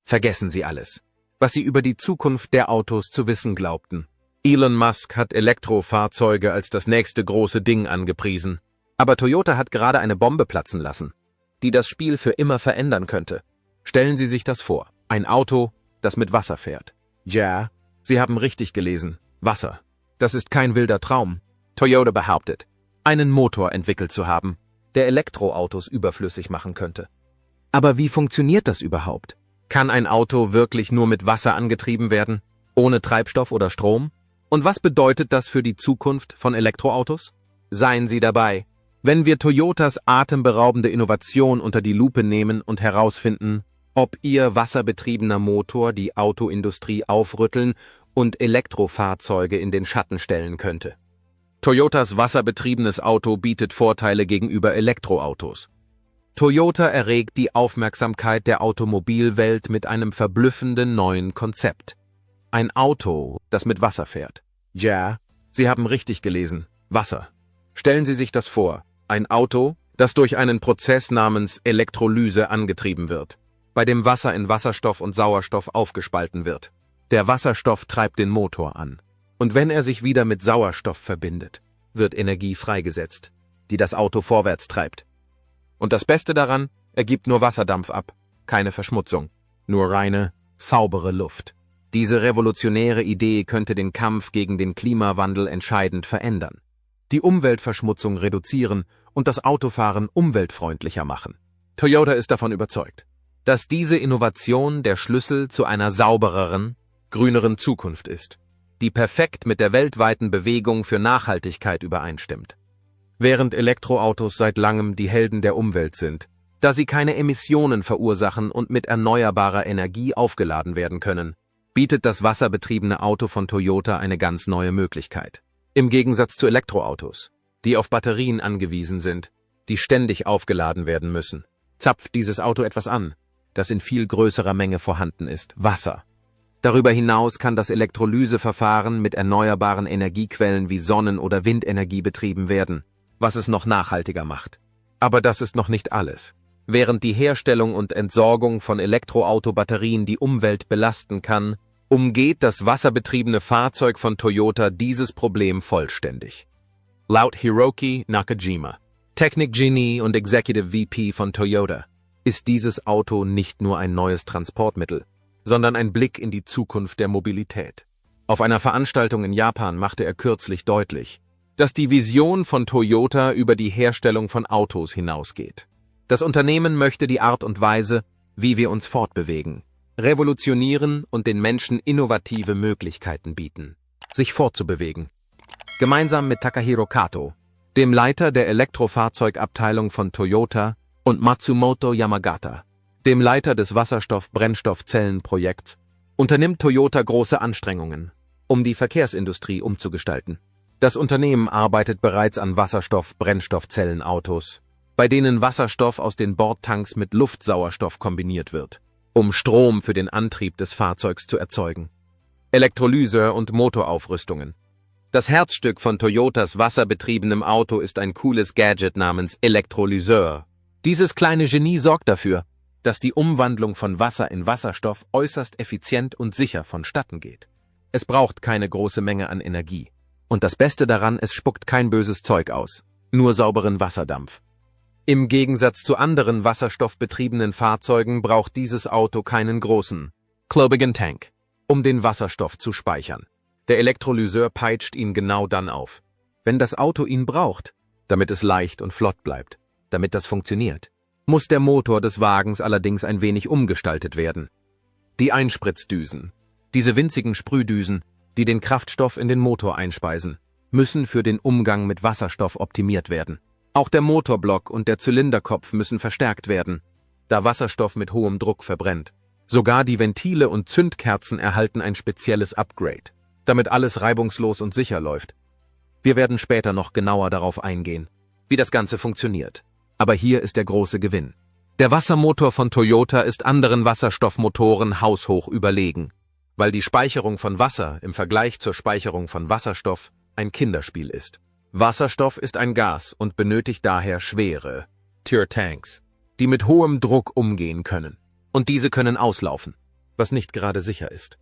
Vergessen Sie alles, was Sie über die Zukunft der Autos zu wissen glaubten. Elon Musk hat Elektrofahrzeuge als das nächste große Ding angepriesen. Aber Toyota hat gerade eine Bombe platzen lassen, die das Spiel für immer verändern könnte. Stellen Sie sich das vor. Ein Auto, das mit Wasser fährt. Ja, Sie haben richtig gelesen. Wasser. Das ist kein wilder Traum. Toyota behauptet, einen Motor entwickelt zu haben, der Elektroautos überflüssig machen könnte. Aber wie funktioniert das überhaupt? Kann ein Auto wirklich nur mit Wasser angetrieben werden, ohne Treibstoff oder Strom? Und was bedeutet das für die Zukunft von Elektroautos? Seien Sie dabei, wenn wir Toyotas atemberaubende Innovation unter die Lupe nehmen und herausfinden, ob Ihr wasserbetriebener Motor die Autoindustrie aufrütteln und Elektrofahrzeuge in den Schatten stellen könnte. Toyotas wasserbetriebenes Auto bietet Vorteile gegenüber Elektroautos. Toyota erregt die Aufmerksamkeit der Automobilwelt mit einem verblüffenden neuen Konzept. Ein Auto, das mit Wasser fährt. Ja, Sie haben richtig gelesen. Wasser. Stellen Sie sich das vor. Ein Auto, das durch einen Prozess namens Elektrolyse angetrieben wird, bei dem Wasser in Wasserstoff und Sauerstoff aufgespalten wird. Der Wasserstoff treibt den Motor an. Und wenn er sich wieder mit Sauerstoff verbindet, wird Energie freigesetzt, die das Auto vorwärts treibt. Und das Beste daran, er gibt nur Wasserdampf ab, keine Verschmutzung, nur reine, saubere Luft. Diese revolutionäre Idee könnte den Kampf gegen den Klimawandel entscheidend verändern, die Umweltverschmutzung reduzieren und das Autofahren umweltfreundlicher machen. Toyota ist davon überzeugt, dass diese Innovation der Schlüssel zu einer saubereren, grüneren Zukunft ist, die perfekt mit der weltweiten Bewegung für Nachhaltigkeit übereinstimmt. Während Elektroautos seit langem die Helden der Umwelt sind, da sie keine Emissionen verursachen und mit erneuerbarer Energie aufgeladen werden können, bietet das wasserbetriebene Auto von Toyota eine ganz neue Möglichkeit. Im Gegensatz zu Elektroautos, die auf Batterien angewiesen sind, die ständig aufgeladen werden müssen, zapft dieses Auto etwas an, das in viel größerer Menge vorhanden ist: Wasser. Darüber hinaus kann das Elektrolyseverfahren mit erneuerbaren Energiequellen wie Sonnen- oder Windenergie betrieben werden, was es noch nachhaltiger macht. Aber das ist noch nicht alles. Während die Herstellung und Entsorgung von Elektroautobatterien die Umwelt belasten kann, umgeht das wasserbetriebene Fahrzeug von Toyota dieses Problem vollständig. Laut Hiroki Nakajima, Technikgenie und Executive VP von Toyota, ist dieses Auto nicht nur ein neues Transportmittel, sondern ein Blick in die Zukunft der Mobilität. Auf einer Veranstaltung in Japan machte er kürzlich deutlich, dass die Vision von Toyota über die Herstellung von Autos hinausgeht. Das Unternehmen möchte die Art und Weise, wie wir uns fortbewegen, revolutionieren und den Menschen innovative Möglichkeiten bieten, sich fortzubewegen. Gemeinsam mit Takahiro Kato, dem Leiter der Elektrofahrzeugabteilung von Toyota, und Matsumoto Yamagata, dem Leiter des Wasserstoff-Brennstoffzellenprojekts, unternimmt Toyota große Anstrengungen, um die Verkehrsindustrie umzugestalten. Das Unternehmen arbeitet bereits an Wasserstoff-Brennstoffzellenautos, bei denen Wasserstoff aus den Bordtanks mit Luftsauerstoff kombiniert wird, um Strom für den Antrieb des Fahrzeugs zu erzeugen. Elektrolyse und Motoraufrüstungen. Das Herzstück von Toyotas wasserbetriebenem Auto ist ein cooles Gadget namens Elektrolyseur. Dieses kleine Genie sorgt dafür, dass die Umwandlung von Wasser in Wasserstoff äußerst effizient und sicher vonstatten geht. Es braucht keine große Menge an Energie. Und das Beste daran, es spuckt kein böses Zeug aus, nur sauberen Wasserdampf. Im Gegensatz zu anderen wasserstoffbetriebenen Fahrzeugen braucht dieses Auto keinen großen klobigen Tank, um den Wasserstoff zu speichern. Der Elektrolyseur peitscht ihn genau dann auf, wenn das Auto ihn braucht, damit es leicht und flott bleibt. Damit das funktioniert, muss der Motor des Wagens allerdings ein wenig umgestaltet werden. Die Einspritzdüsen, diese winzigen Sprühdüsen, die den Kraftstoff in den Motor einspeisen, müssen für den Umgang mit Wasserstoff optimiert werden. Auch der Motorblock und der Zylinderkopf müssen verstärkt werden, da Wasserstoff mit hohem Druck verbrennt. Sogar die Ventile und Zündkerzen erhalten ein spezielles Upgrade, damit alles reibungslos und sicher läuft. Wir werden später noch genauer darauf eingehen, wie das Ganze funktioniert. Aber hier ist der große Gewinn. Der Wassermotor von Toyota ist anderen Wasserstoffmotoren haushoch überlegen, weil die Speicherung von Wasser im Vergleich zur Speicherung von Wasserstoff ein Kinderspiel ist. Wasserstoff ist ein Gas und benötigt daher schwere Tanks, die mit hohem Druck umgehen können. Und diese können auslaufen. was nicht gerade sicher ist.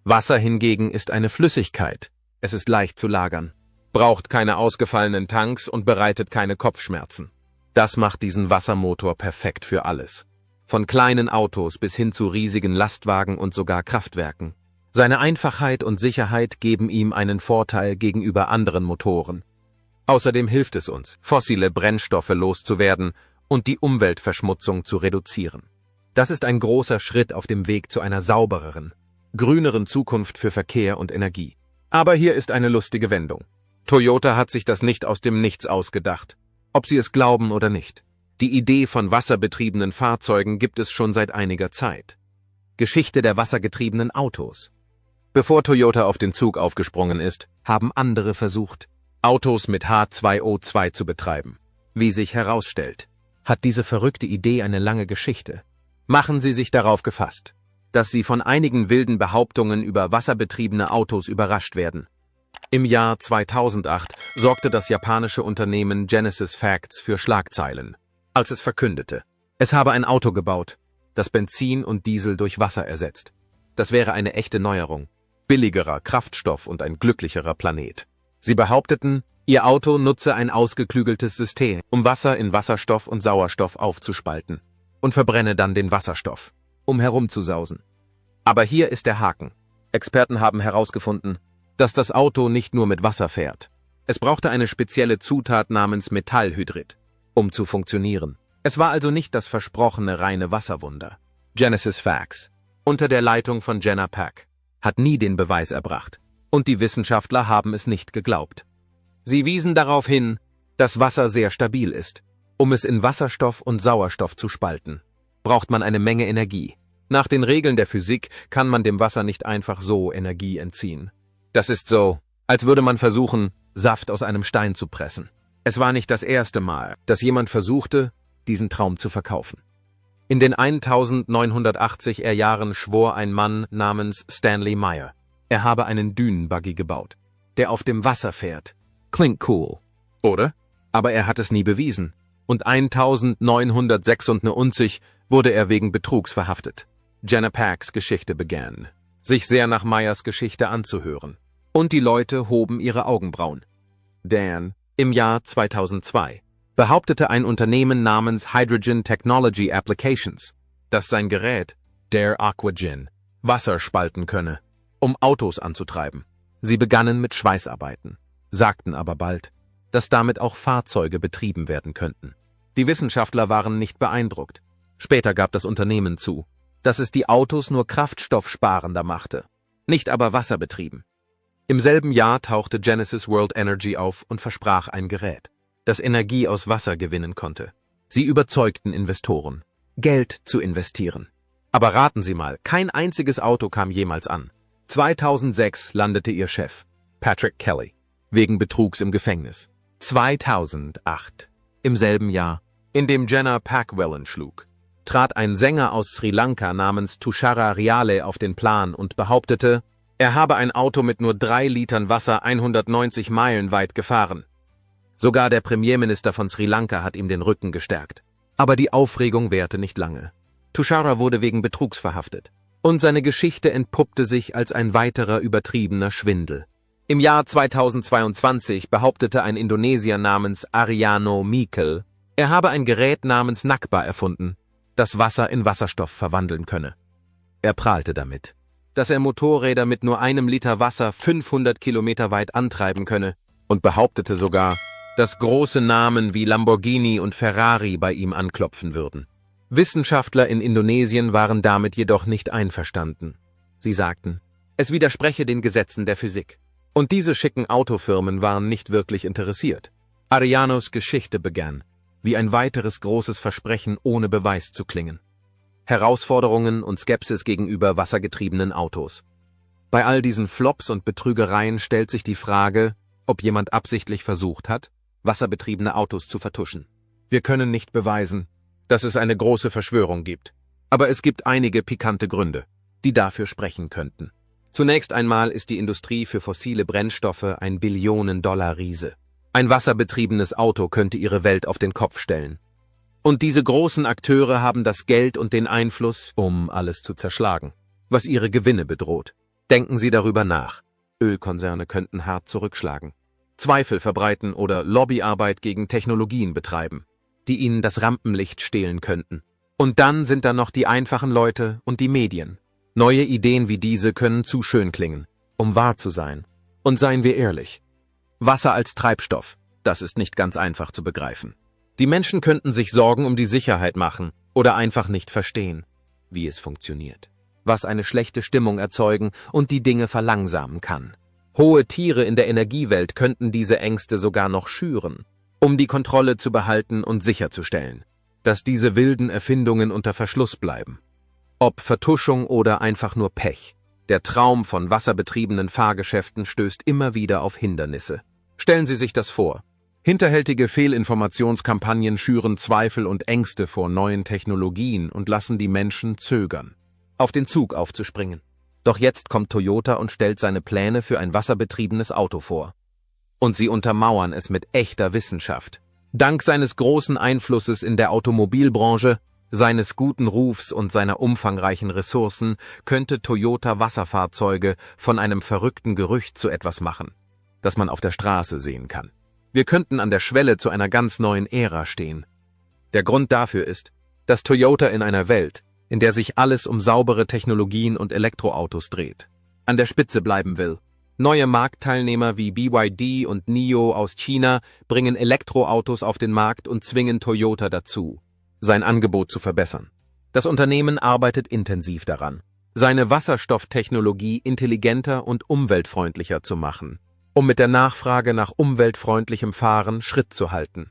Wasser hingegen ist eine Flüssigkeit. Es ist leicht zu lagern, braucht keine ausgefallenen Tanks und bereitet keine Kopfschmerzen. Das macht diesen Wassermotor perfekt für alles. Von kleinen Autos bis hin zu riesigen Lastwagen und sogar Kraftwerken. Seine Einfachheit und Sicherheit geben ihm einen Vorteil gegenüber anderen Motoren. Außerdem hilft es uns, fossile Brennstoffe loszuwerden und die Umweltverschmutzung zu reduzieren. Das ist ein großer Schritt auf dem Weg zu einer saubereren, grüneren Zukunft für Verkehr und Energie. Aber hier ist eine lustige Wendung. Toyota hat sich das nicht aus dem Nichts ausgedacht. Ob Sie es glauben oder nicht. Die Idee von wasserbetriebenen Fahrzeugen gibt es schon seit einiger Zeit. Geschichte der wassergetriebenen Autos. Bevor Toyota auf den Zug aufgesprungen ist, haben andere versucht, Autos mit H2O2 zu betreiben. Wie sich herausstellt, hat diese verrückte Idee eine lange Geschichte. Machen Sie sich darauf gefasst, dass Sie von einigen wilden Behauptungen über wasserbetriebene Autos überrascht werden. Im Jahr 2008 sorgte das japanische Unternehmen Genesis Facts für Schlagzeilen, als es verkündete, es habe ein Auto gebaut, das Benzin und Diesel durch Wasser ersetzt. Das wäre eine echte Neuerung, billigerer Kraftstoff und ein glücklicherer Planet. Sie behaupteten, ihr Auto nutze ein ausgeklügeltes System, um Wasser in Wasserstoff und Sauerstoff aufzuspalten und verbrenne dann den Wasserstoff, um herumzusausen. Aber hier ist der Haken. Experten haben herausgefunden, dass das Auto nicht nur mit Wasser fährt. Es brauchte eine spezielle Zutat namens Metallhydrid, um zu funktionieren. Es war also nicht das versprochene reine Wasserwunder. Genesis Facts, unter der Leitung von Jenna Pack, hat nie den Beweis erbracht. Und die Wissenschaftler haben es nicht geglaubt. Sie wiesen darauf hin, dass Wasser sehr stabil ist. Um es in Wasserstoff und Sauerstoff zu spalten, braucht man eine Menge Energie. Nach den Regeln der Physik kann man dem Wasser nicht einfach so Energie entziehen. Das ist so, als würde man versuchen, Saft aus einem Stein zu pressen. Es war nicht das erste Mal, dass jemand versuchte, diesen Traum zu verkaufen. In den 1980er Jahren schwor ein Mann namens Stanley Meyer, er habe einen Dünenbuggy gebaut, der auf dem Wasser fährt. Klingt cool, oder? Aber er hat es nie bewiesen. Und 1996 wurde er wegen Betrugs verhaftet. Jenna Packs Geschichte begann, sich sehr nach Meyers Geschichte anzuhören. Und die Leute hoben ihre Augenbrauen. Denn im Jahr 2002 behauptete ein Unternehmen namens Hydrogen Technology Applications, dass sein Gerät, der Aquagen, Wasser spalten könne, um Autos anzutreiben. Sie begannen mit Schweißarbeiten, sagten aber bald, dass damit auch Fahrzeuge betrieben werden könnten. Die Wissenschaftler waren nicht beeindruckt. Später gab das Unternehmen zu, dass es die Autos nur kraftstoffsparender machte, nicht aber wasserbetrieben. Im selben Jahr tauchte Genesis World Energy auf und versprach ein Gerät, das Energie aus Wasser gewinnen konnte. Sie überzeugten Investoren, Geld zu investieren. Aber raten Sie mal, kein einziges Auto kam jemals an. 2006 landete ihr Chef, Patrick Kelly, wegen Betrugs im Gefängnis. 2008, im selben Jahr, in dem Jenna Pack Wellen schlug, trat ein Sänger aus Sri Lanka namens Tushara Riale auf den Plan und behauptete, er habe ein Auto mit nur 3 Litern Wasser 190 Meilen weit gefahren. Sogar der Premierminister von Sri Lanka hat ihm den Rücken gestärkt. Aber die Aufregung währte nicht lange. Tushara wurde wegen Betrugs verhaftet. Und seine Geschichte entpuppte sich als ein weiterer übertriebener Schwindel. Im Jahr 2022 behauptete ein Indonesier namens Ariano Mikel, er habe ein Gerät namens Nakba erfunden, das Wasser in Wasserstoff verwandeln könne. Er prahlte damit, dass er Motorräder mit nur 1 Liter Wasser 500 Kilometer weit antreiben könne und behauptete sogar, dass große Namen wie Lamborghini und Ferrari bei ihm anklopfen würden. Wissenschaftler in Indonesien waren damit jedoch nicht einverstanden. Sie sagten, es widerspreche den Gesetzen der Physik. Und diese schicken Autofirmen waren nicht wirklich interessiert. Arianos Geschichte begann, wie ein weiteres großes Versprechen ohne Beweis zu klingen. Herausforderungen und Skepsis gegenüber wassergetriebenen Autos. Bei all diesen Flops und Betrügereien stellt sich die Frage, ob jemand absichtlich versucht hat, wasserbetriebene Autos zu vertuschen. Wir können nicht beweisen, dass es eine große Verschwörung gibt, aber es gibt einige pikante Gründe, die dafür sprechen könnten. Zunächst einmal ist die Industrie für fossile Brennstoffe ein Billionen-Dollar-Riese. Ein wasserbetriebenes Auto könnte ihre Welt auf den Kopf stellen. Und diese großen Akteure haben das Geld und den Einfluss, um alles zu zerschlagen. was ihre Gewinne bedroht. Denken Sie darüber nach. Ölkonzerne könnten hart zurückschlagen, Zweifel verbreiten oder Lobbyarbeit gegen Technologien betreiben, die ihnen das Rampenlicht stehlen könnten. Und dann sind da noch die einfachen Leute und die Medien. Neue Ideen wie diese können zu schön klingen, um wahr zu sein. Und seien wir ehrlich, Wasser als Treibstoff, das ist nicht ganz einfach zu begreifen. Die Menschen könnten sich Sorgen um die Sicherheit machen oder einfach nicht verstehen, wie es funktioniert, was eine schlechte Stimmung erzeugen und die Dinge verlangsamen kann. Hohe Tiere in der Energiewelt könnten diese Ängste sogar noch schüren, um die Kontrolle zu behalten und sicherzustellen, dass diese wilden Erfindungen unter Verschluss bleiben. Ob Vertuschung oder einfach nur Pech, der Traum von wasserbetriebenen Fahrgeschäften stößt immer wieder auf Hindernisse. Stellen Sie sich das vor. Hinterhältige Fehlinformationskampagnen schüren Zweifel und Ängste vor neuen Technologien und lassen die Menschen zögern, auf den Zug aufzuspringen. Doch jetzt kommt Toyota und stellt seine Pläne für ein wasserbetriebenes Auto vor. Und sie untermauern es mit echter Wissenschaft. Dank seines großen Einflusses in der Automobilbranche, seines guten Rufs und seiner umfangreichen Ressourcen könnte Toyota Wasserfahrzeuge von einem verrückten Gerücht zu etwas machen, das man auf der Straße sehen kann. Wir könnten an der Schwelle zu einer ganz neuen Ära stehen. Der Grund dafür ist, dass Toyota in einer Welt, in der sich alles um saubere Technologien und Elektroautos dreht, an der Spitze bleiben will. Neue Marktteilnehmer wie BYD und NIO aus China bringen Elektroautos auf den Markt und zwingen Toyota dazu, sein Angebot zu verbessern. Das Unternehmen arbeitet intensiv daran, seine Wasserstofftechnologie intelligenter und umweltfreundlicher zu machen, um mit der Nachfrage nach umweltfreundlichem Fahren Schritt zu halten.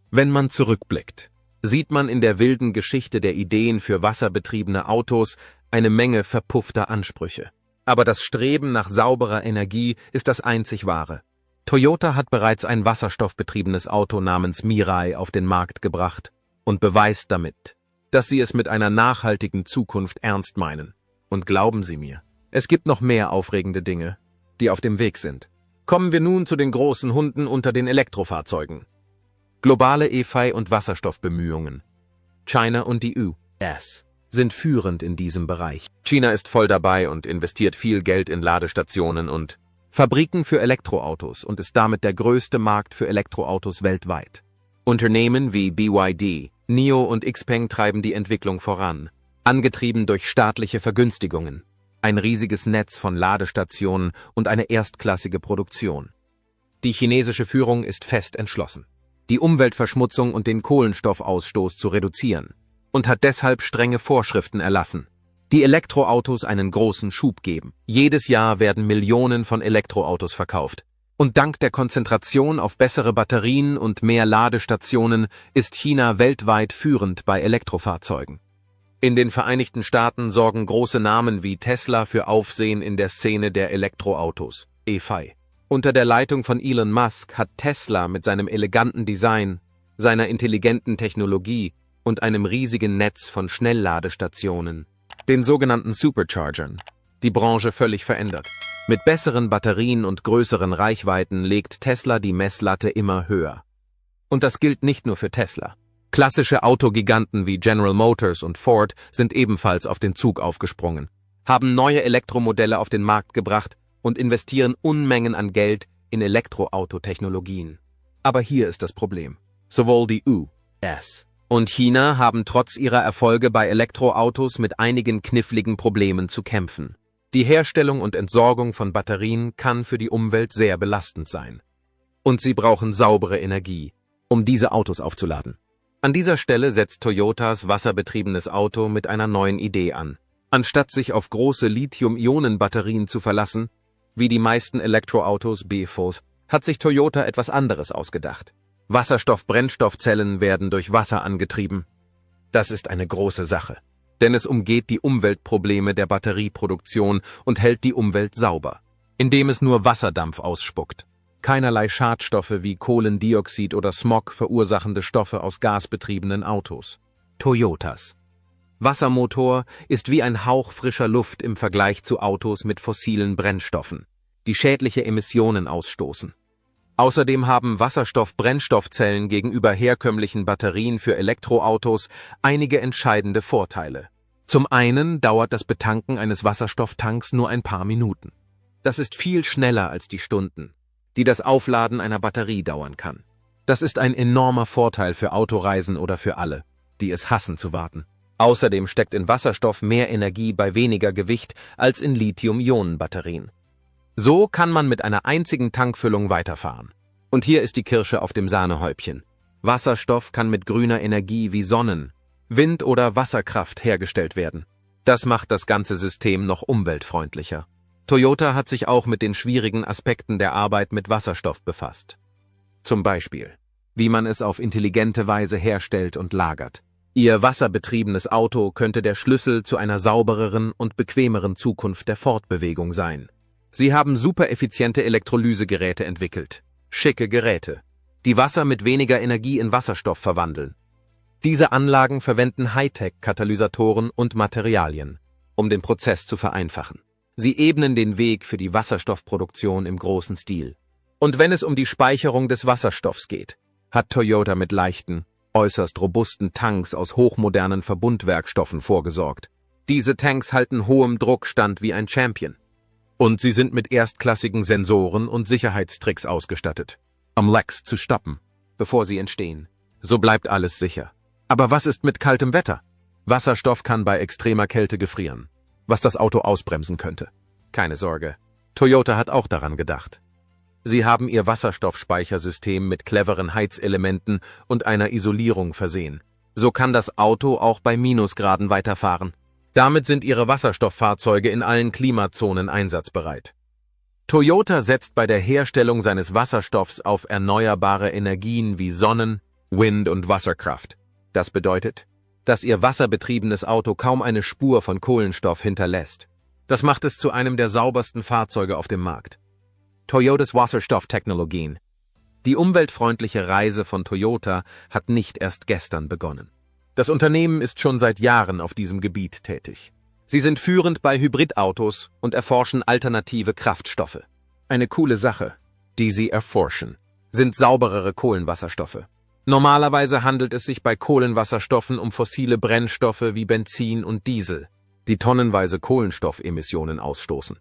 Wenn man zurückblickt, sieht man in der wilden Geschichte der Ideen für wasserbetriebene Autos eine Menge verpuffter Ansprüche. Aber das Streben nach sauberer Energie ist das einzig wahre. Toyota hat bereits ein wasserstoffbetriebenes Auto namens Mirai auf den Markt gebracht und beweist damit, dass sie es mit einer nachhaltigen Zukunft ernst meinen. Und glauben Sie mir, es gibt noch mehr aufregende Dinge, die auf dem Weg sind. Kommen wir nun zu den großen Hunden unter den Elektrofahrzeugen. Globale E-Fuel- und Wasserstoffbemühungen. China und die US sind führend in diesem Bereich. China ist voll dabei und investiert viel Geld in Ladestationen und Fabriken für Elektroautos und ist damit der größte Markt für Elektroautos weltweit. Unternehmen wie BYD, NIO und XPeng treiben die Entwicklung voran, angetrieben durch staatliche Vergünstigungen, ein riesiges Netz von Ladestationen und eine erstklassige Produktion. Die chinesische Führung ist fest entschlossen, die Umweltverschmutzung und den Kohlenstoffausstoß zu reduzieren und hat deshalb strenge Vorschriften erlassen, die Elektroautos einen großen Schub geben. Jedes Jahr werden Millionen von Elektroautos verkauft. Und dank der Konzentration auf bessere Batterien und mehr Ladestationen ist China weltweit führend bei Elektrofahrzeugen. In den Vereinigten Staaten sorgen große Namen wie Tesla für Aufsehen in der Szene der Elektroautos, E-Fuel. Unter der Leitung von Elon Musk hat Tesla mit seinem eleganten Design, seiner intelligenten Technologie und einem riesigen Netz von Schnellladestationen, den sogenannten Superchargern, die Branche völlig verändert. Mit besseren Batterien und größeren Reichweiten legt Tesla die Messlatte immer höher. Und das gilt nicht nur für Tesla. Klassische Autogiganten wie General Motors und Ford sind ebenfalls auf den Zug aufgesprungen, haben neue Elektromodelle auf den Markt gebracht und investieren Unmengen an Geld in Elektroautotechnologien. Aber hier ist das Problem. Sowohl die US und China haben trotz ihrer Erfolge bei Elektroautos mit einigen kniffligen Problemen zu kämpfen. Die Herstellung und Entsorgung von Batterien kann für die Umwelt sehr belastend sein. Und sie brauchen saubere Energie, um diese Autos aufzuladen. An dieser Stelle setzt Toyotas wasserbetriebenes Auto mit einer neuen Idee an. Anstatt sich auf große Lithium-Ionen-Batterien zu verlassen, wie die meisten Elektroautos BEVs, hat sich Toyota etwas anderes ausgedacht. Wasserstoff-Brennstoffzellen werden durch Wasser angetrieben. Das ist eine große Sache, denn es umgeht die Umweltprobleme der Batterieproduktion und hält die Umwelt sauber, indem es nur Wasserdampf ausspuckt. Keinerlei Schadstoffe wie Kohlendioxid oder Smog verursachende Stoffe aus gasbetriebenen Autos. Toyotas Wassermotor ist wie ein Hauch frischer Luft im Vergleich zu Autos mit fossilen Brennstoffen, die schädliche Emissionen ausstoßen. Außerdem haben Wasserstoff-Brennstoffzellen gegenüber herkömmlichen Batterien für Elektroautos einige entscheidende Vorteile. Zum einen dauert das Betanken eines Wasserstofftanks nur ein paar Minuten. Das ist viel schneller als die Stunden, die das Aufladen einer Batterie dauern kann. Das ist ein enormer Vorteil für Autoreisen oder für alle, die es hassen zu warten. Außerdem steckt in Wasserstoff mehr Energie bei weniger Gewicht als in Lithium-Ionen-Batterien. So kann man mit einer einzigen Tankfüllung weiterfahren. Und hier ist die Kirsche auf dem Sahnehäubchen. Wasserstoff kann mit grüner Energie wie Sonnen-, Wind- oder Wasserkraft hergestellt werden. Das macht das ganze System noch umweltfreundlicher. Toyota hat sich auch mit den schwierigen Aspekten der Arbeit mit Wasserstoff befasst. Zum Beispiel, wie man es auf intelligente Weise herstellt und lagert. Ihr wasserbetriebenes Auto könnte der Schlüssel zu einer saubereren und bequemeren Zukunft der Fortbewegung sein. Sie haben supereffiziente Elektrolysegeräte entwickelt. Schicke Geräte, die Wasser mit weniger Energie in Wasserstoff verwandeln. Diese Anlagen verwenden Hightech-Katalysatoren und Materialien, um den Prozess zu vereinfachen. Sie ebnen den Weg für die Wasserstoffproduktion im großen Stil. Und wenn es um die Speicherung des Wasserstoffs geht, hat Toyota mit leichten, äußerst robusten Tanks aus hochmodernen Verbundwerkstoffen vorgesorgt. Diese Tanks halten hohem Druck stand wie ein Champion. Und sie sind mit erstklassigen Sensoren und Sicherheitstricks ausgestattet, um Lecks zu stoppen, bevor sie entstehen. So bleibt alles sicher. Aber was ist mit kaltem Wetter? Wasserstoff kann bei extremer Kälte gefrieren, was das Auto ausbremsen könnte. Keine Sorge, Toyota hat auch daran gedacht. Sie haben ihr Wasserstoffspeichersystem mit cleveren Heizelementen und einer Isolierung versehen. So kann das Auto auch bei Minusgraden weiterfahren. Damit sind ihre Wasserstofffahrzeuge in allen Klimazonen einsatzbereit. Toyota setzt bei der Herstellung seines Wasserstoffs auf erneuerbare Energien wie Sonnen-, Wind- und Wasserkraft. Das bedeutet, dass ihr wasserbetriebenes Auto kaum eine Spur von Kohlenstoff hinterlässt. Das macht es zu einem der saubersten Fahrzeuge auf dem Markt. Toyotas Wasserstofftechnologien. Die umweltfreundliche Reise von Toyota hat nicht erst gestern begonnen. Das Unternehmen ist schon seit Jahren auf diesem Gebiet tätig. Sie sind führend bei Hybridautos und erforschen alternative Kraftstoffe. Eine coole Sache, die sie erforschen, sind sauberere Kohlenwasserstoffe. Normalerweise handelt es sich bei Kohlenwasserstoffen um fossile Brennstoffe wie Benzin und Diesel, die tonnenweise Kohlenstoffemissionen ausstoßen.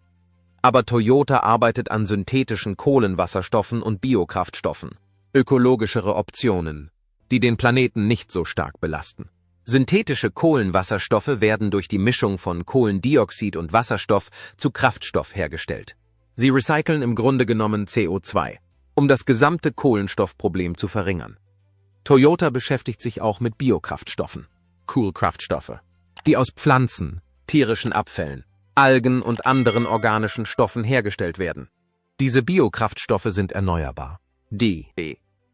Aber Toyota arbeitet an synthetischen Kohlenwasserstoffen und Biokraftstoffen, ökologischere Optionen, die den Planeten nicht so stark belasten. Synthetische Kohlenwasserstoffe werden durch die Mischung von Kohlendioxid und Wasserstoff zu Kraftstoff hergestellt. Sie recyceln im Grunde genommen CO2, um das gesamte Kohlenstoffproblem zu verringern. Toyota beschäftigt sich auch mit Biokraftstoffen, Cool-Kraftstoffe, die aus Pflanzen, tierischen Abfällen, Algen und anderen organischen Stoffen hergestellt werden. Diese Biokraftstoffe sind erneuerbar.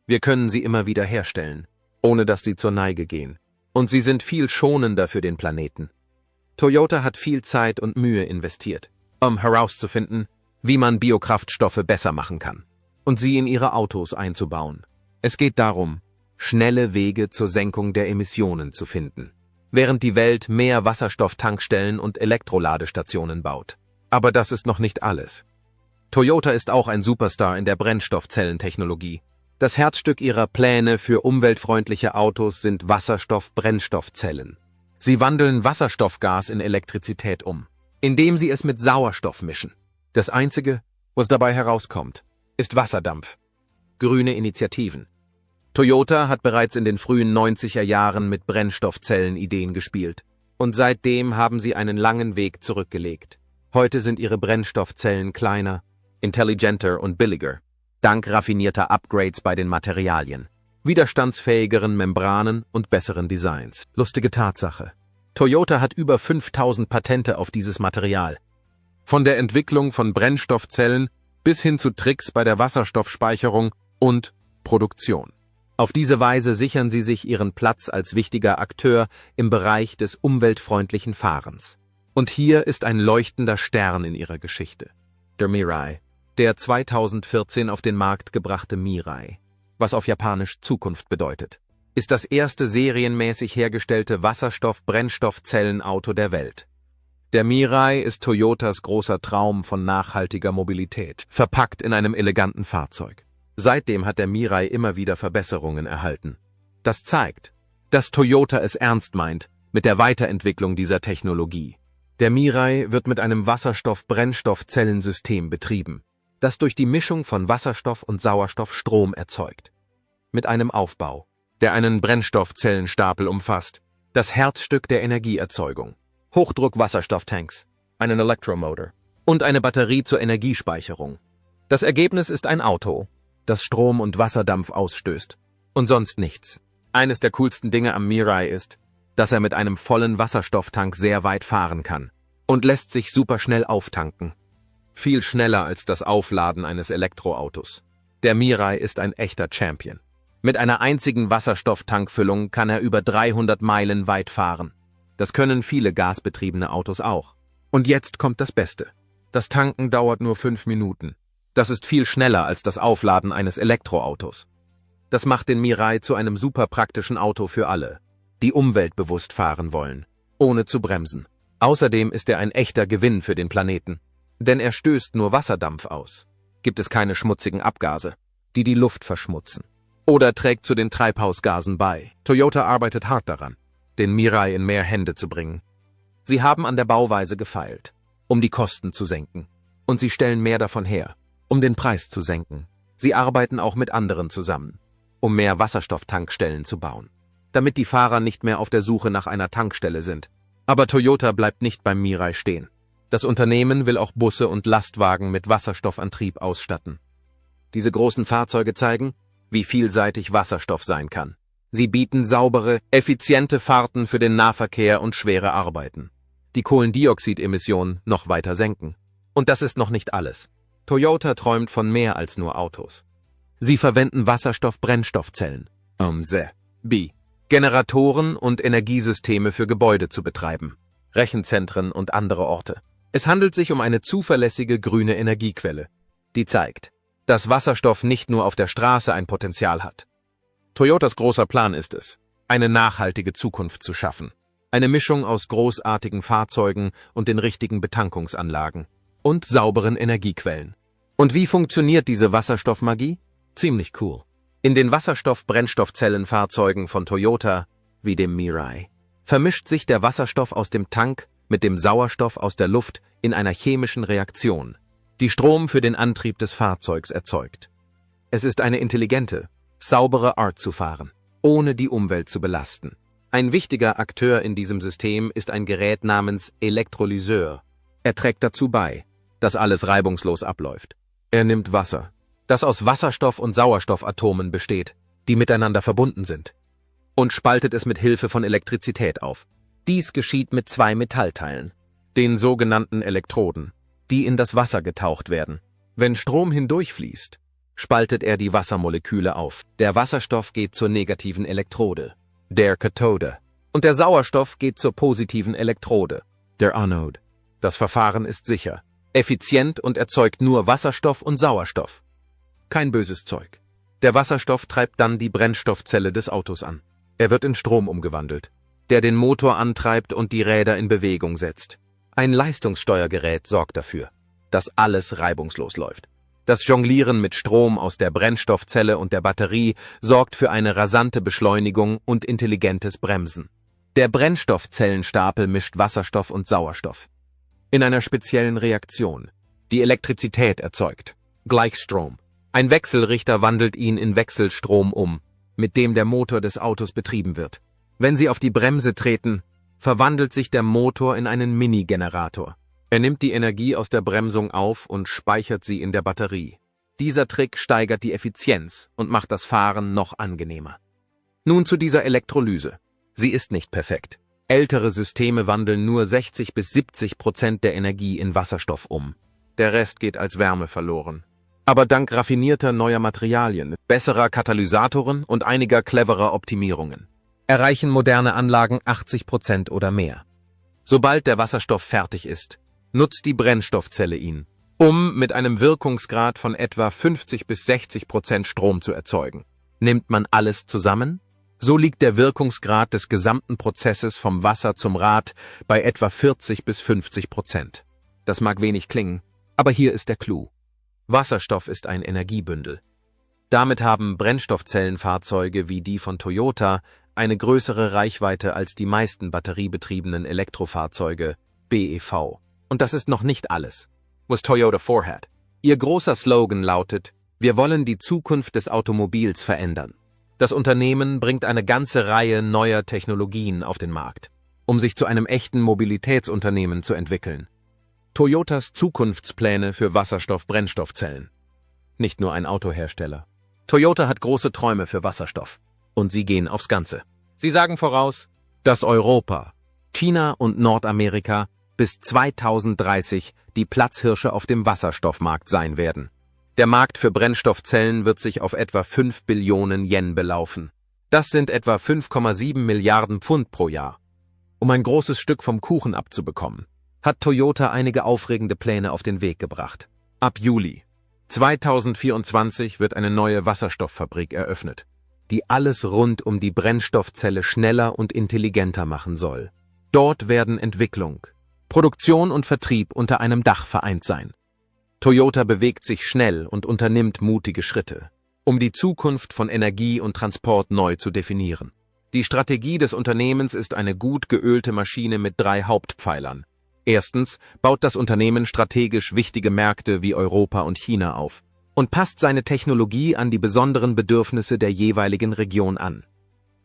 Wir können sie immer wieder herstellen, ohne dass sie zur Neige gehen. Und sie sind viel schonender für den Planeten. Toyota hat viel Zeit und Mühe investiert, um herauszufinden, wie man Biokraftstoffe besser machen kann und sie in ihre Autos einzubauen. Es geht darum, schnelle Wege zur Senkung der Emissionen zu finden, während die Welt mehr Wasserstofftankstellen und Elektroladestationen baut. Aber das ist noch nicht alles. Toyota ist auch ein Superstar in der Brennstoffzellentechnologie. Das Herzstück ihrer Pläne für umweltfreundliche Autos sind Wasserstoff-Brennstoffzellen. Sie wandeln Wasserstoffgas in Elektrizität um, indem sie es mit Sauerstoff mischen. Das Einzige, was dabei herauskommt, ist Wasserdampf. Grüne Initiativen. Toyota hat bereits in den frühen 90er Jahren mit Brennstoffzellen-Ideen gespielt. Und seitdem haben sie einen langen Weg zurückgelegt. Heute sind ihre Brennstoffzellen kleiner, intelligenter und billiger, dank raffinierter Upgrades bei den Materialien, widerstandsfähigeren Membranen und besseren Designs. Lustige Tatsache. Toyota hat über 5000 Patente auf dieses Material. Von der Entwicklung von Brennstoffzellen bis hin zu Tricks bei der Wasserstoffspeicherung und Produktion. Auf diese Weise sichern sie sich ihren Platz als wichtiger Akteur im Bereich des umweltfreundlichen Fahrens. Und hier ist ein leuchtender Stern in ihrer Geschichte. Der Mirai, der 2014 auf den Markt gebrachte Mirai, was auf Japanisch Zukunft bedeutet, ist das erste serienmäßig hergestellte Wasserstoff-Brennstoffzellenauto der Welt. Der Mirai ist Toyotas großer Traum von nachhaltiger Mobilität, verpackt in einem eleganten Fahrzeug. Seitdem hat der Mirai immer wieder Verbesserungen erhalten. Das zeigt, dass Toyota es ernst meint, mit der Weiterentwicklung dieser Technologie. Der Mirai wird mit einem Wasserstoff-Brennstoffzellensystem betrieben, das durch die Mischung von Wasserstoff und Sauerstoff Strom erzeugt. Mit einem Aufbau, der einen Brennstoffzellenstapel umfasst, das Herzstück der Energieerzeugung, Hochdruck-Wasserstofftanks, einen Elektromotor und eine Batterie zur Energiespeicherung. Das Ergebnis ist ein Auto, das Strom und Wasserdampf ausstößt und sonst nichts. Eines der coolsten Dinge am Mirai ist, dass er mit einem vollen Wasserstofftank sehr weit fahren kann und lässt sich super schnell auftanken. Viel schneller als das Aufladen eines Elektroautos. Der Mirai ist ein echter Champion. Mit einer einzigen Wasserstofftankfüllung kann er über 300 Meilen weit fahren. Das können viele gasbetriebene Autos auch. Und jetzt kommt das Beste. Das Tanken dauert nur 5 Minuten. Das ist viel schneller als das Aufladen eines Elektroautos. Das macht den Mirai zu einem super praktischen Auto für alle, die umweltbewusst fahren wollen, ohne zu bremsen. Außerdem ist er ein echter Gewinn für den Planeten, denn er stößt nur Wasserdampf aus. Gibt es keine schmutzigen Abgase, die die Luft verschmutzen, oder trägt zu den Treibhausgasen bei. Toyota arbeitet hart daran, den Mirai in mehr Hände zu bringen. Sie haben an der Bauweise gefeilt, um die Kosten zu senken, und sie stellen mehr davon her, um den Preis zu senken. Sie arbeiten auch mit anderen zusammen, um mehr Wasserstofftankstellen zu bauen, damit die Fahrer nicht mehr auf der Suche nach einer Tankstelle sind. Aber Toyota bleibt nicht beim Mirai stehen. Das Unternehmen will auch Busse und Lastwagen mit Wasserstoffantrieb ausstatten. Diese großen Fahrzeuge zeigen, wie vielseitig Wasserstoff sein kann. Sie bieten saubere, effiziente Fahrten für den Nahverkehr und schwere Arbeiten, die Kohlendioxidemissionen noch weiter senken. Und das ist noch nicht alles. Toyota träumt von mehr als nur Autos. Sie verwenden Wasserstoff-Brennstoffzellen, Generatoren und Energiesysteme für Gebäude zu betreiben, Rechenzentren und andere Orte. Es handelt sich um eine zuverlässige grüne Energiequelle, die zeigt, dass Wasserstoff nicht nur auf der Straße ein Potenzial hat. Toyotas großer Plan ist es, eine nachhaltige Zukunft zu schaffen. Eine Mischung aus großartigen Fahrzeugen und den richtigen Betankungsanlagen und sauberen Energiequellen. Und wie funktioniert diese Wasserstoffmagie? Ziemlich cool. In den Wasserstoff-Brennstoffzellenfahrzeugen von Toyota, wie dem Mirai, vermischt sich der Wasserstoff aus dem Tank mit dem Sauerstoff aus der Luft in einer chemischen Reaktion, die Strom für den Antrieb des Fahrzeugs erzeugt. Es ist eine intelligente, saubere Art zu fahren, ohne die Umwelt zu belasten. Ein wichtiger Akteur in diesem System ist ein Gerät namens Elektrolyseur. Er trägt dazu bei, dass alles reibungslos abläuft. Er nimmt Wasser, das aus Wasserstoff- und Sauerstoffatomen besteht, die miteinander verbunden sind, und spaltet es mit Hilfe von Elektrizität auf. Dies geschieht mit 2 Metallteilen, den sogenannten Elektroden, die in das Wasser getaucht werden. Wenn Strom hindurchfließt, spaltet er die Wassermoleküle auf. Der Wasserstoff geht zur negativen Elektrode, der Kathode, und der Sauerstoff geht zur positiven Elektrode, der Anode. Das Verfahren ist sicher, effizient und erzeugt nur Wasserstoff und Sauerstoff. Kein böses Zeug. Der Wasserstoff treibt dann die Brennstoffzelle des Autos an. Er wird in Strom umgewandelt, der den Motor antreibt und die Räder in Bewegung setzt. Ein Leistungssteuergerät sorgt dafür, dass alles reibungslos läuft. Das Jonglieren mit Strom aus der Brennstoffzelle und der Batterie sorgt für eine rasante Beschleunigung und intelligentes Bremsen. Der Brennstoffzellenstapel mischt Wasserstoff und Sauerstoff in einer speziellen Reaktion, die Elektrizität erzeugt. Gleichstrom. Ein Wechselrichter wandelt ihn in Wechselstrom um, mit dem der Motor des Autos betrieben wird. Wenn Sie auf die Bremse treten, verwandelt sich der Motor in einen Mini-Generator. Er nimmt die Energie aus der Bremsung auf und speichert sie in der Batterie. Dieser Trick steigert die Effizienz und macht das Fahren noch angenehmer. Nun zu dieser Elektrolyse. Sie ist nicht perfekt. Ältere Systeme wandeln nur 60–70% der Energie in Wasserstoff um. Der Rest geht als Wärme verloren. Aber dank raffinierter neuer Materialien, besserer Katalysatoren und einiger cleverer Optimierungen erreichen moderne Anlagen 80% oder mehr. Sobald der Wasserstoff fertig ist, nutzt die Brennstoffzelle ihn, um mit einem Wirkungsgrad von etwa 50–60% Strom zu erzeugen. Nimmt man alles zusammen? So liegt der Wirkungsgrad des gesamten Prozesses vom Wasser zum Rad bei etwa 40–50%. Das mag wenig klingen, aber hier ist der Clou. Wasserstoff ist ein Energiebündel. Damit haben Brennstoffzellenfahrzeuge wie die von Toyota eine größere Reichweite als die meisten batteriebetriebenen Elektrofahrzeuge, BEV. Und das ist noch nicht alles, was Toyota vorhat. Ihr großer Slogan lautet: Wir wollen die Zukunft des Automobils verändern. Das Unternehmen bringt eine ganze Reihe neuer Technologien auf den Markt, um sich zu einem echten Mobilitätsunternehmen zu entwickeln. Toyotas Zukunftspläne für Wasserstoff-Brennstoffzellen. Nicht nur ein Autohersteller. Toyota hat große Träume für Wasserstoff. Und sie gehen aufs Ganze. Sie sagen voraus, dass Europa, China und Nordamerika bis 2030 die Platzhirsche auf dem Wasserstoffmarkt sein werden. Der Markt für Brennstoffzellen wird sich auf etwa 5 Billionen Yen belaufen. Das sind etwa 5,7 Milliarden Pfund pro Jahr. Um ein großes Stück vom Kuchen abzubekommen, hat Toyota einige aufregende Pläne auf den Weg gebracht. Ab Juli 2024 wird eine neue Wasserstofffabrik eröffnet, die alles rund um die Brennstoffzelle schneller und intelligenter machen soll. Dort werden Entwicklung, Produktion und Vertrieb unter einem Dach vereint sein. Toyota bewegt sich schnell und unternimmt mutige Schritte, um die Zukunft von Energie und Transport neu zu definieren. Die Strategie des Unternehmens ist eine gut geölte Maschine mit 3 Hauptpfeilern. Erstens baut das Unternehmen strategisch wichtige Märkte wie Europa und China auf und passt seine Technologie an die besonderen Bedürfnisse der jeweiligen Region an.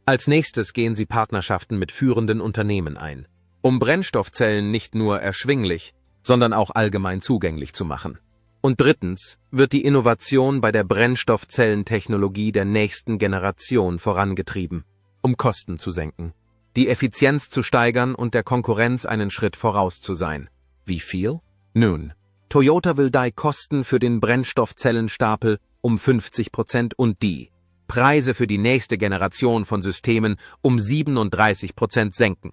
Als nächstes gehen sie Partnerschaften mit führenden Unternehmen ein, um Brennstoffzellen nicht nur erschwinglich, sondern auch allgemein zugänglich zu machen. Und drittens wird die Innovation bei der Brennstoffzellentechnologie der nächsten Generation vorangetrieben, um Kosten zu senken, die Effizienz zu steigern und der Konkurrenz einen Schritt voraus zu sein. Wie viel? Nun, Toyota will die Kosten für den Brennstoffzellenstapel um 50% und die Preise für die nächste Generation von Systemen um 37% senken.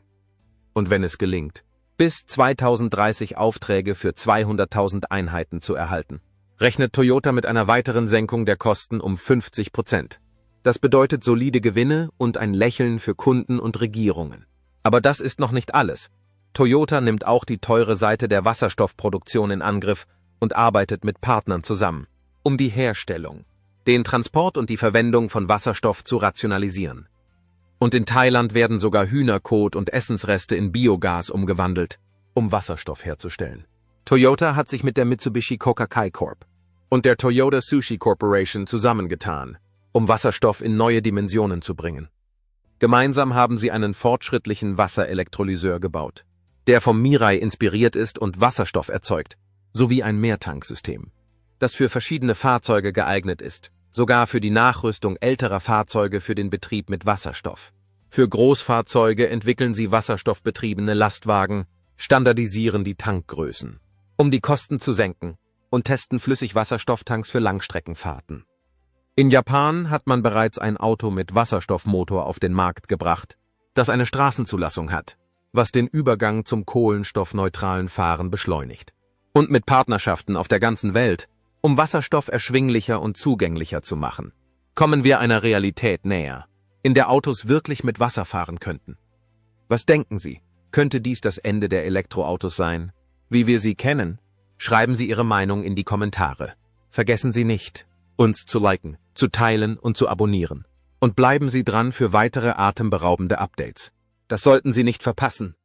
Und wenn es gelingt, bis 2030 Aufträge für 200.000 Einheiten zu erhalten, rechnet Toyota mit einer weiteren Senkung der Kosten um 50%. Das bedeutet solide Gewinne und ein Lächeln für Kunden und Regierungen. Aber das ist noch nicht alles. Toyota nimmt auch die teure Seite der Wasserstoffproduktion in Angriff und arbeitet mit Partnern zusammen, um die Herstellung, den Transport und die Verwendung von Wasserstoff zu rationalisieren. Und in Thailand werden sogar Hühnerkot und Essensreste in Biogas umgewandelt, um Wasserstoff herzustellen. Toyota hat sich mit der Mitsubishi Kokai Corp. und der Toyota Sushi Corporation zusammengetan, um Wasserstoff in neue Dimensionen zu bringen. Gemeinsam haben sie einen fortschrittlichen Wasserelektrolyseur gebaut, der vom Mirai inspiriert ist und Wasserstoff erzeugt, sowie ein Mehrtanksystem, das für verschiedene Fahrzeuge geeignet ist, sogar für die Nachrüstung älterer Fahrzeuge für den Betrieb mit Wasserstoff. Für Großfahrzeuge entwickeln sie wasserstoffbetriebene Lastwagen, standardisieren die Tankgrößen, um die Kosten zu senken, und testen Flüssigwasserstofftanks für Langstreckenfahrten. In Japan hat man bereits ein Auto mit Wasserstoffmotor auf den Markt gebracht, das eine Straßenzulassung hat, was den Übergang zum kohlenstoffneutralen Fahren beschleunigt. Und mit Partnerschaften auf der ganzen Welt, um Wasserstoff erschwinglicher und zugänglicher zu machen, kommen wir einer Realität näher, in der Autos wirklich mit Wasser fahren könnten. Was denken Sie? Könnte dies das Ende der Elektroautos sein, wie wir sie kennen? Schreiben Sie Ihre Meinung in die Kommentare. Vergessen Sie nicht, uns zu liken, zu teilen und zu abonnieren. Und bleiben Sie dran für weitere atemberaubende Updates. Das sollten Sie nicht verpassen.